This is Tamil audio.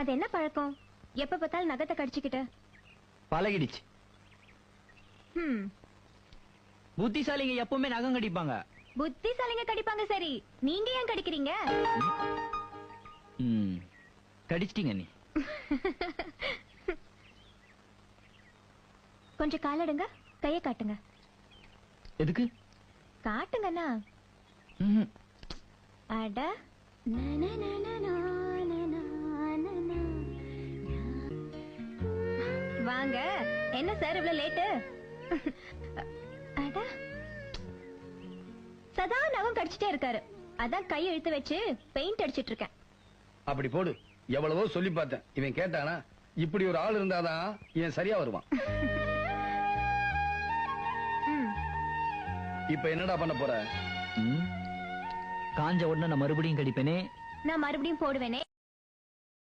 அது என்ன பழக்கம்? எப்ப பார்த்தாலும் நகத்தை கடிச்சுக்கிட்ட? பழகிடுச்சு. புத்திசாலிங்க எப்பவுமே நகம் கடிப்பாங்க. புத்திசாலிங்க கடிப்பாங்க, சரி. நீங்க ஏன் கடிக்கிறீங்க? கடிச்சிட்டீங்க நீ. கொஞ்சம் காலடுங்க, கைய காட்டுங்க. எதுக்கு? காட்டுங்கண்ணா. அட வாங்க. என்ன சார் இவ்வளவு லேட்டு? அட சதா நகம் கடிச்சிட்டே இருக்காரு. அதான் கை இழுத்து வச்சு பெயிண்ட் அடிச்சிட்டு இருக்கேன். அப்படி போடு. எவ்வளவோ சொல்லி பார்த்தேன், இவன் கேட்டானா? இப்படி ஒரு ஆள் இருந்தாதான் இவன் சரியா வருவான். இப்ப என்னடா பண்ண போற? காஞ்ச உடனே நான் மறுபடியும் கடிப்பேனே. நான் மறுபடியும் போடுவேனே.